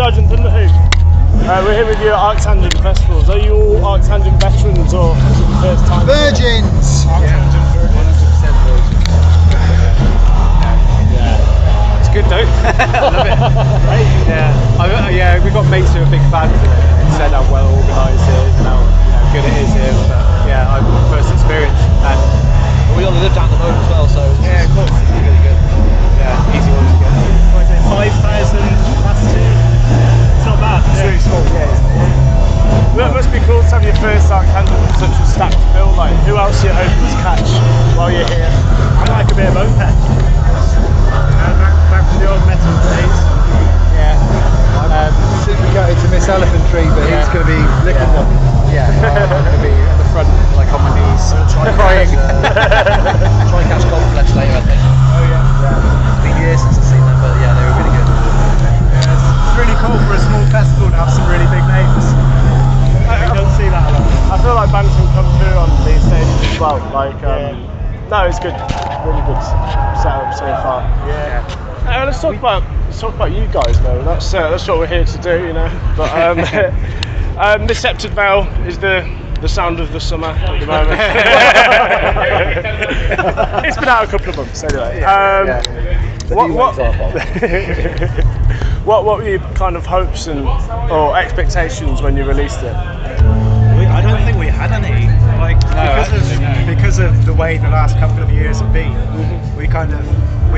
Sergeant Thunderhoof. We're here with you at ArcTanGent festivals. Are you all ArcTanGent veterans or is it the first time? Virgins! ArcTanGent 100% virgins. Yeah. It's good though. I love it. Yeah, we've got mates who are big fans of it and said how well organised it is and how good it is here. But yeah, I've first experience and we only live down the road as well, so yeah, of course, it's really good. Yeah, easy one to get. What is it, 5,000 capacity? It's not bad. It's really small. Yeah. Well, it must be cool to have your first ArcTanGent with such a stacked bill. Like, who else are you hoping to catch while you're here? I like a bit of Opeth. Back to the old metal days. Yeah. I'm super gutted to miss Elephant Tree, but he's going to be licking them. Yeah, I'm going to be at the front, like on my knees, crying. try and catch Goldflesh later, I think. Oh yeah. It's been years since I've seen them, but yeah, they were really good. It's really cool for a small festival to have some really big names. You don't see that a lot. I feel like bands can come through on these stages as well. Like, no, it's good, really good setup so far. Yeah. Let's talk about you guys though. That's what we're here to do, you know. But This Sceptred Veil is the sound of the summer at the moment. It's been out a couple of months anyway. What were your kind of hopes or expectations when you released it? I don't think we had any. Because of the way the last couple of years have been. We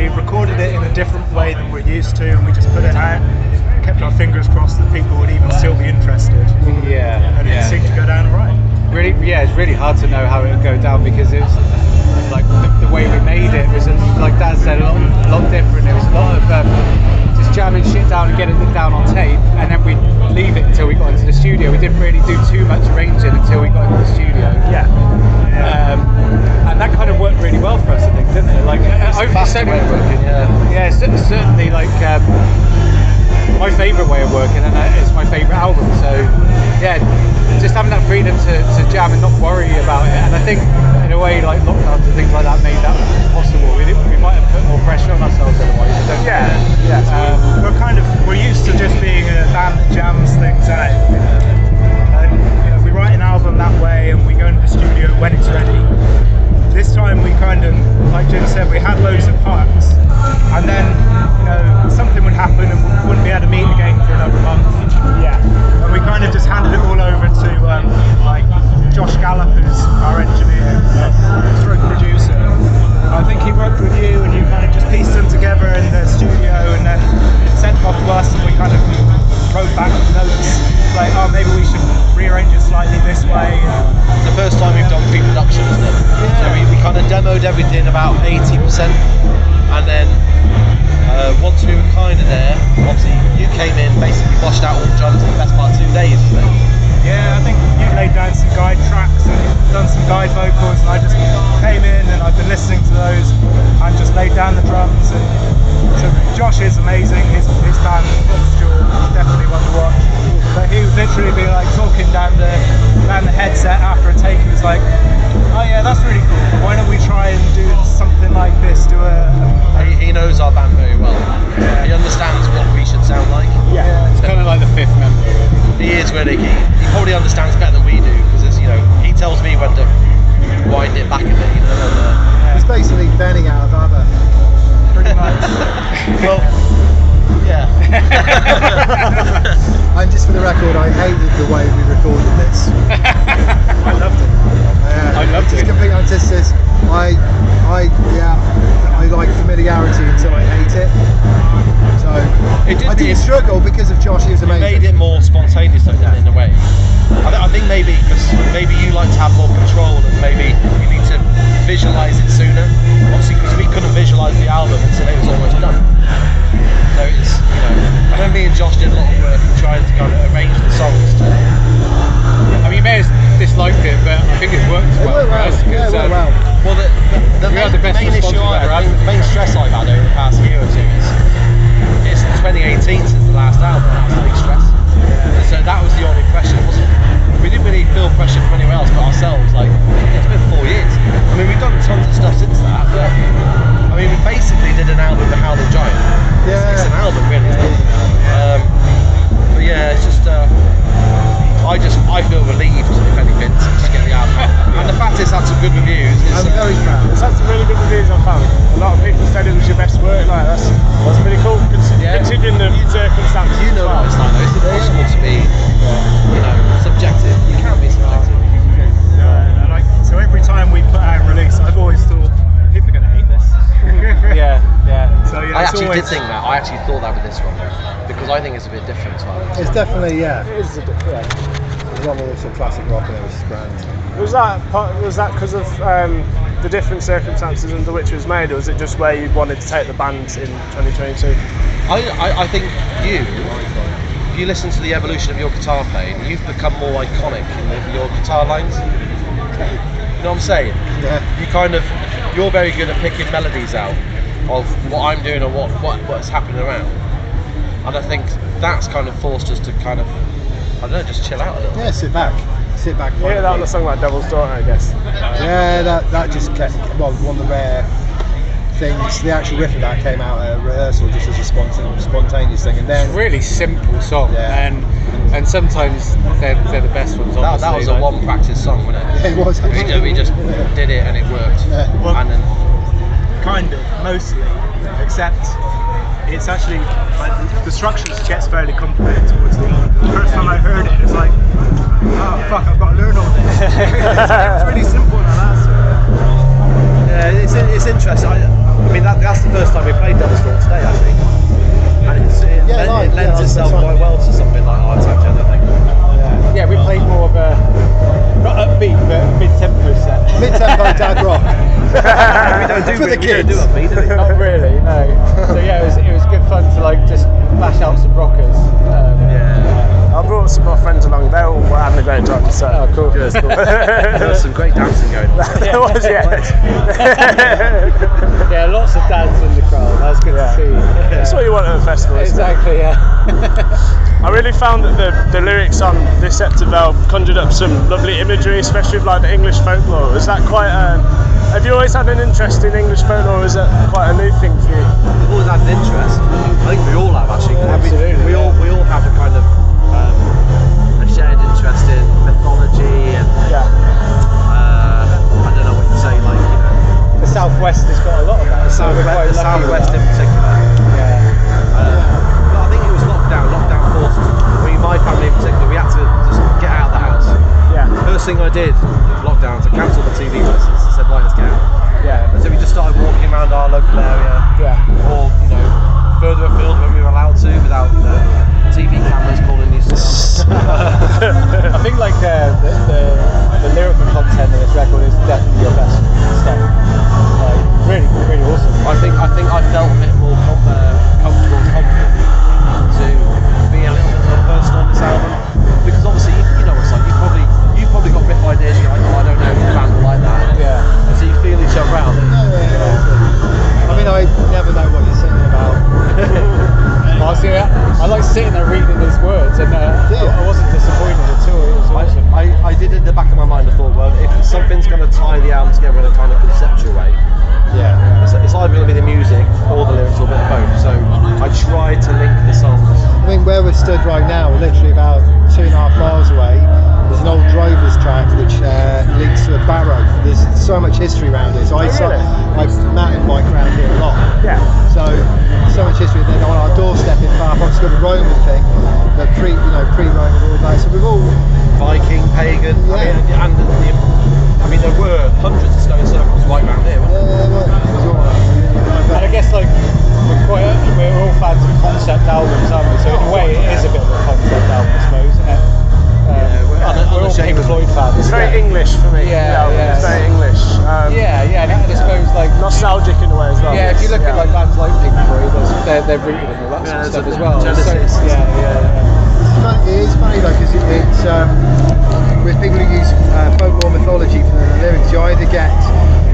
recorded it in a different way than we're used to, and we just put it out. Kept our fingers crossed that people would even still be interested. Yeah. And it seemed to go down alright. Really, it's really hard to know how it would go down because it was like the way we made it was, like Dan said, a lot different. It was a lot of just jamming shit down and getting it down on tape, and then we'd leave it until we got into the studio. We didn't really do too much arranging until we got into the studio. Yeah. And that kind of worked really well for us, I think, didn't it? Like, Faster way of working, yeah, certainly like my favourite way of working, and it's my favourite album. So yeah, just having that freedom to jam and not worry about it. And I think in a way, like lockdowns and things like that made that possible. We might have put more pressure on ourselves otherwise. We're used to just being a band that jams things out. And we write an album that way, and we go into the studio when it's ready. This time we like Jim said, we had loads of parts, and then something would happen and we wouldn't be able to meet again for another month. Yeah. And we kind of just handed it all over to like Josh Gallop, who's our engineer, stroke producer. I think he worked with you, and you kind of just pieced them together in the studio, and then sent them off to us, and we kind of wrote back notes like, oh, maybe we should rearrange it slightly this way. It's the first time we've done pre-production, isn't it? Yeah. So we kind of demoed everything about 80%, and then once we were kind of there, obviously you came in, basically washed out all the drums in the best part of 2 days, isn't it? Yeah, I think you laid down some guide tracks and done some guide vocals, and I just came in and I've been listening to those and just laid down the drums. And so Josh is amazing, his band, definitely one to watch. But he would literally be like talking down the headset after a take. He was like, oh yeah, that's really cool. Why don't we try and do something like this? He knows our band very well. He understands what we should sound like. Yeah. It's kind of like the fifth member. He is really. He probably understands better than we do, because he tells me when to wind it back a bit. It's basically Benny out of ABBA. Pretty much. Well, yeah. And just for the record, I hated the way we recorded this. I loved it. I loved Just it. complete antithesis. I like familiarity until I hate it. So I didn't struggle because of Josh. He was It amazing. made it more spontaneous, though, didn't it, in a way. I think maybe because maybe you like to have more control, and maybe you need to visualise it sooner. Obviously, because we couldn't visualise the album until it was almost done. So it's I know me and Josh did a lot of work trying to kind of arrange the songs. I mean, you may have disliked it, but I think it worked well for us. Yeah, it worked well. Well, the main issue the main stress I've had over the past year or two is it's 2018 since the last album. That was a big stress. So that was the only pressure, wasn't it? We didn't really feel pressure from anywhere else but ourselves. Like, it's been 4 years. I mean, we've done tons of stuff since that, but I mean, we basically did an album with How the Giant. Yeah. It's an album, really, isn't it? I feel relieved, if anything, to just get the album out. And the fact it's had some good reviews. I'm very proud. It's had some really good reviews, I found. A lot of people said it was your best work. Like that's pretty cool, considering the circumstances. You know what it's like, though. It's impossible to be, subjective. You can't be subjective. So every time we put out a release, I've always thought people are going to hate this. Yeah. So yeah, I it's actually always, did think that. I actually thought that with this one, because I think it's a bit different as well. It's definitely, yeah. It is a bit, yeah. It's one of the classic rock and it was grand. Was that because of the different circumstances under which it was made, or was it just where you wanted to take the band in 2022? I think if you listen to the evolution of your guitar playing, you've become more iconic in your guitar lines. You know what I'm saying? Yeah. You're very good at picking melodies out of what I'm doing or what's happening around. And I think that's kind of forced us to kind of, I don't know, just chill out a little. Yeah, sit back. Yeah, that was a song like Devil's Daughter, I guess. Yeah, that just kept, one of the rare things. The actual riff of that came out at a rehearsal just as a spontaneous thing, and then Really simple song, and sometimes they're the best ones. That was a one practice song, wasn't it? Yeah, it was. We just did it and it worked. Yeah. And then kind of, mostly, except it's actually, like, the structure gets fairly complicated towards the end. The first time I heard it, it's like, oh fuck, I've got to learn all this. It's really simple and that. yeah, it's interesting. I mean that's the first time we played Devil's Daughter today, actually. And it lends itself quite well to something like ArcTanGent, I think. Yeah, we played more of a not upbeat but mid-tempo set. Mid-tempo dad rock. We don't do For the we don't kids. do upbeat, do we? Not really, no. So yeah, it was good fun to like just bash out some rockers. I brought some of my friends along. They all were having a great time. So. Oh, cool. Good, cool. There was some great dancing going on. There was, yeah. Yeah, lots of dads in the crowd. That was good to see. That's what you want at a festival, isn't it? Exactly, yeah. I really found that the lyrics on This Sceptred Veil conjured up some lovely imagery, especially with like the English folklore. Was that quite have you always had an interest in English folklore, or is that quite a new thing for you? We've always had an interest. I think we all have, actually. Absolutely, We all have a kind of a shared interest in mythology and I don't know what you'd say, like, you know, The Southwest has got a lot of that. So we're quite the lucky with Southwest that. in particular. Yeah. But I think it was lockdown forced. I mean, my family in particular, we had to just get out of the house. Yeah. First thing I did, lockdown, was I cancelled the TV lessons. I said, right, let's get out. Yeah. And so we just started walking around our local area, or, you know, further afield when we were allowed to, without, you know, TV cameras calling these songs. I think like the lyrical content of this record is definitely your best stuff. Really, really awesome. I think I felt a bit more comfortable and confident to be a little bit more personal on this album, because obviously you know what it's like. You've probably got riff ideas. You're like, oh, I don't know if the band will like that. Yeah. And so you feel each other out. I mean, I never know what you're singing about. Honestly, I like sitting there reading his words, and I wasn't disappointed at all. It was awesome. I did in the back of my mind. I thought, well, if something's going to tie the album together in a kind of conceptual way, it's either going to be the music or the lyrics or a bit of both. So I tried to link the songs. I mean, where we're stood right now, we're literally about 2.5 miles away. There's an old driver's track which leads to a barrow. There's so much history around it. So I've mountain bike around here a lot. Yeah. So much history. And then on our doorstep in Bath, it's got a Roman thing, the pre-Roman all that. So we've all Viking, pagan. Yeah. I mean, there were hundreds of stone circles right around here. And I guess like we're all fans of concept albums, aren't we? So in a way, it is a bit of a concept album, I suppose, isn't it? We're all Pink Floyd fans. It's very English for me. Yeah. It's very English. And I suppose like nostalgic in a way as well. Yeah, if you look at like bands like Pink Floyd, they're rooted in all that sort of stuff as well. Genesis. It is funny though, because it's with people who use folklore mythology for the lyrics, you either get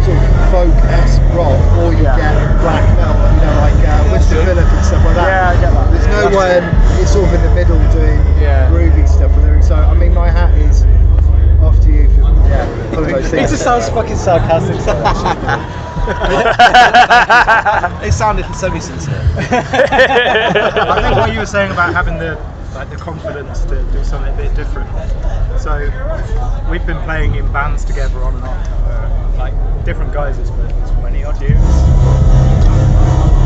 sort of folk-esque rock or you get black metal, you know, like Winston Phillips and stuff like that. Yeah, I get that. There's no one, it's sort of in the middle doing groovy stuff with lyrics. So I mean, my hat is off to you for pulling those He things. just sounds fucking sarcastic. It sounded semi-sincere. I think what you were saying about having the like the confidence to do something a bit different. So we've been playing in bands together on and off, like different guises for 20 odd years.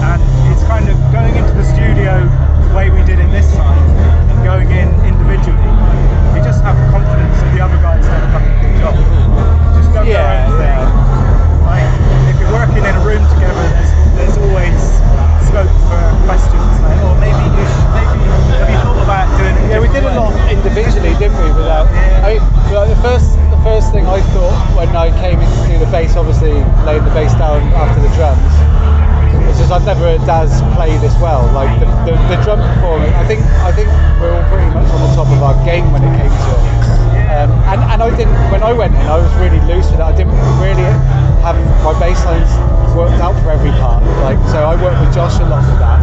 And it's kind of going into the studio the way we did it this time and going in individually. You just have confidence that the other guys have a fucking good job. Just go your own thing. Like if you're working in a room together, there's always scope for questions like, oh, maybe have you thought about doing it? Yeah, we did a lot individually, didn't we? Without, I mean, like the first thing I thought when I came in to do the bass, obviously laying the bass down after the drums, was just I've never heard Daz play this well. Like the drum performance, I think we're all pretty much on the top of our game when it came to it. And I didn't, when I went in, I was really loose with it. I didn't really have my bass lines worked out for every part. Like, so I worked with Josh a lot with that.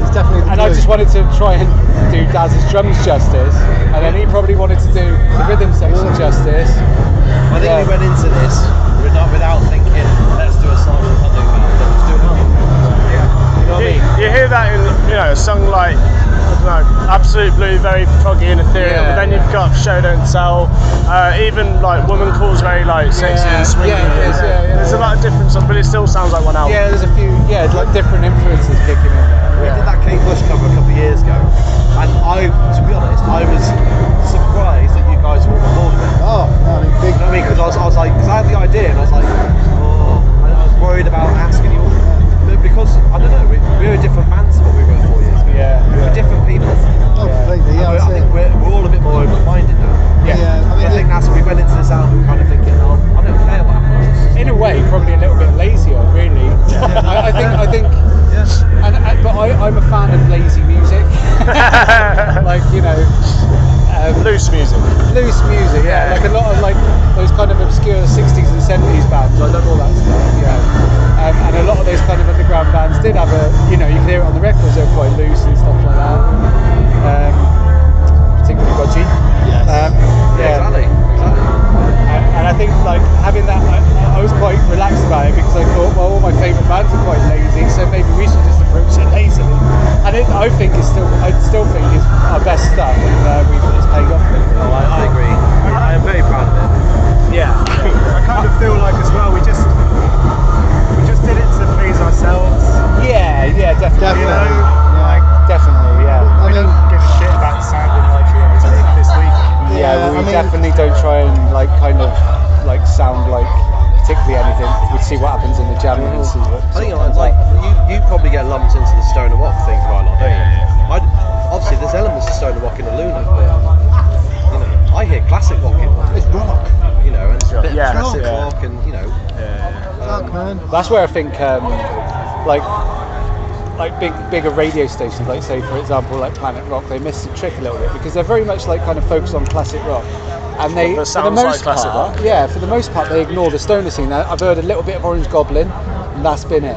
It's definitely the And I glue. just wanted to try and do Daz's drums justice, and then he probably wanted to do the rhythm section justice. I think we went into this without thinking, let's do a Sergeant Thunderhoof album, let's do an album. You know what I mean? You hear that in, a song like, I don't know, Absolute Blue, very proggy and ethereal, but then you've got Show Don't Tell, even like Woman Calls, very like sexy and swingy. There's a lot of different songs, but it still sounds like one album. Yeah, there's a few, like different influences kicking in there. We did that Kate Bush cover a couple of years ago, and to be honest, I was surprised that you guys were on board with it. Oh, I mean, big. You know what I mean? Because I was like, because I had the idea, and I was like, I was worried about asking you, but because I don't know, we were different bands to what we were 4 years ago. We're different people. Oh, completely. Yeah, I think we're all a bit more open-minded now. I I think that's we went into this album kind of thinking, I don't care what happens. In a way, probably a little bit lazier, really. I think. But I'm a fan of lazy music. Like, Loose music. loose music, like a lot of like those kind of obscure 60s and 70s bands. I love all that stuff, and a lot of those kind of underground bands did have you can hear it on the records, they're quite loose and stuff like that, particularly Budgie. Exactly. And I think like having that, I was quite relaxed about it because I thought, well, all my favourite bands are quite lazy, so maybe we should just approach it lazily. And I still think it's our best stuff, and it's paid off. Oh, I agree. I am very proud of it. Yeah. I kind of feel like as well we just did it to please ourselves. Yeah, definitely. You know, like Definitely, yeah. we don't give a shit about sounding like we always did this week. Yeah, we I mean, definitely don't try and like kind of like sound like particularly anything. We'd see what happens in the jam and see what. I think like you probably get lumped into the stoner rock thing quite a lot, don't you? Obviously, there's elements of stoner rock in the Luna, but I hear classic rock in it. It's rock. And it's a bit of Yeah. classic Yeah. rock, and Fuck, man. That's where I think like bigger radio stations, like say for example like Planet Rock, they miss the trick a little bit because they're very much like kind of focused on classic rock, and they That for the sounds like most classic part, rock. for the most part they ignore the stoner scene. I've heard a little bit of Orange Goblin, and that's been it.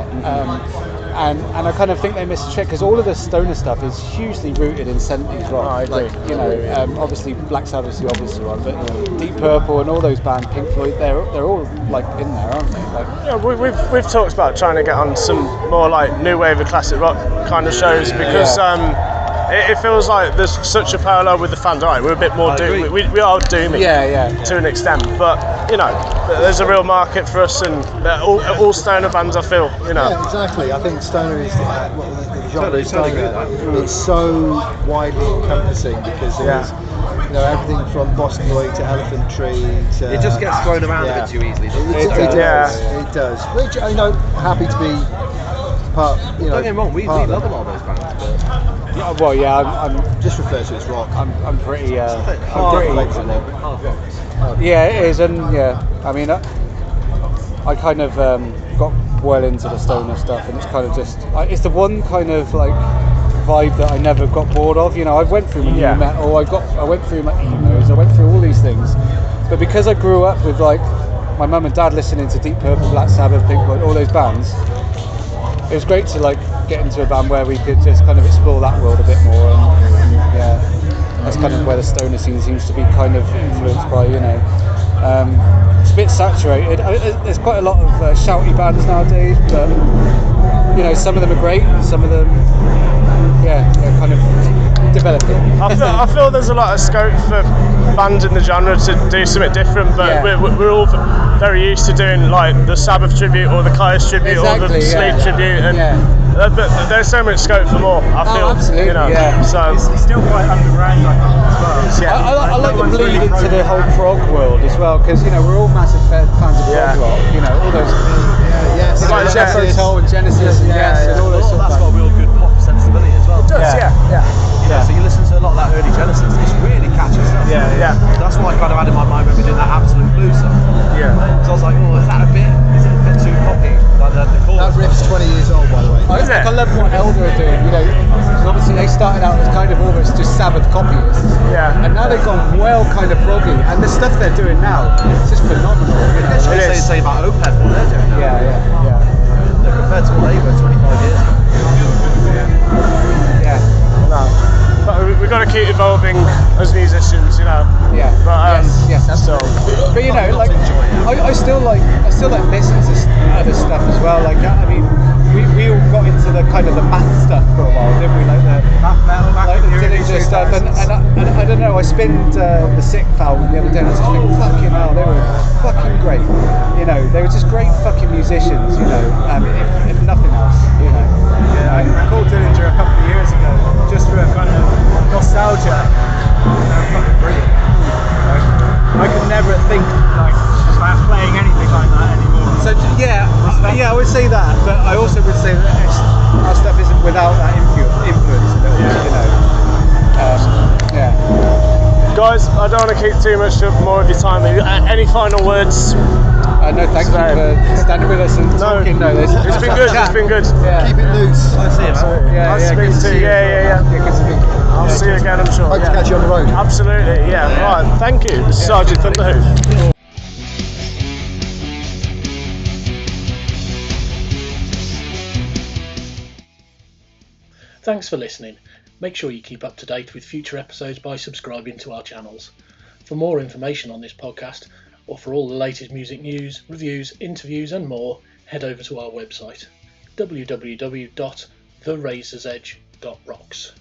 And I kind of think they miss the trick because all of the stoner stuff is hugely rooted in 70s rock. I agree. Like obviously Black Sabbath's the obvious one, but Deep Purple and all those bands, Pink Floyd, they're all like in there, aren't they? Like, Yeah, we've talked about trying to get on some more like new wave of classic rock kind of shows because it feels like there's such a parallel with the fans. Alright, we're a bit more agree. we are doomy to an extent, but there's a real market for us, and all stoner bands, I feel. Yeah, exactly. I think stoner is the genre is Totally stoner. agree with that. It's so widely encompassing because there's everything from Boston Boy to Elephant Tree to. it just gets thrown around a bit too easily, doesn't it? It Yeah. does. It does. Which happy to be part. Don't get me wrong, we love a lot of those bands, but I'm Just refer to it as rock. I'm pretty hard rock, isn't it? Hard rock. yeah, it is, and I mean I kind of got well into the stoner stuff, and it's kind of just it's the one kind of like vibe that I never got bored of. I went through my new metal, I went through my emos, I went through all these things, but because I grew up with like my mum and dad listening to Deep Purple, Black Sabbath, Pink Floyd, all those bands, it was great to like get into a band where we could just kind of explore that world a bit more, and that's kind of where the stoner scene seems to be kind of influenced by. It's a bit saturated. There's quite a lot of shouty bands nowadays, but some of them are great, some of them they're kind of developing. I feel there's a lot of scope for bands in the genre to do something different, but we're all very used to doing like the Sabbath tribute or the Kyuss tribute or the Sleep tribute, and but there's so much scope for more. I feel, absolutely, you know. So it's still quite underground, I think, as well. I like the bleed into the whole prog world as well, because you know we're all massive fans of prog rock. You know all those, Like Jethro Tull and Genesis, and and all those. That's got a real good pop sensibility as well. It does, So you listen to a lot of that early Genesis, it's really catchy stuff. Yeah. That's what I kind of had in my mind when we did that Absolute Blues song. Yeah. So I was like, oh, is it a bit too poppy? Like the chorus. That riff's 20 years old, by the way. I love what Elder are doing. You know, 'cause obviously they started out as kind of almost just Sabbath copyists. Yeah. And now they've gone well kind of proggy, and the stuff they're doing now, it's just phenomenal. You know? They say about Opeth, what they're doing now. Yeah. Compared to what they were 25 years ago. No. But we've got to keep evolving as musicians, you know. Yeah. But yes, absolutely. But you know, like I still like listening to other stuff as well. Like I mean, we all got into the kind of the math stuff for a while, didn't we? Like the Metal, like the Dillinger stuff, and I don't know. I spinned the Sixth album the other day, and I was just like, fucking hell, they were fucking great. You know, they were just great fucking musicians. You know, if nothing else, you know. Yeah, I called Dillinger a couple of years ago just for a kind of nostalgia. They're fucking brilliant. I could never think like about playing anything like that anymore. So I would say that, but I also would say that our stuff isn't without that influence. You know. Guys, I don't want to keep too much more of your time. Any final words? No, thank you for standing with us and talking. No, it's been good. It's been good. Yeah. Keep it loose. I see you, man. Nice to speak to you. Yeah. Good to speak to you. I'll see you again, I'm sure. Hope to catch you on the road. Absolutely, Right, thank you. This is Sergeant Thunderhoof. Thanks for listening. Make sure you keep up to date with future episodes by subscribing to our channels. For more information on this podcast, or for all the latest music news, reviews, interviews and more, head over to our website www.therazorsedge.rocks.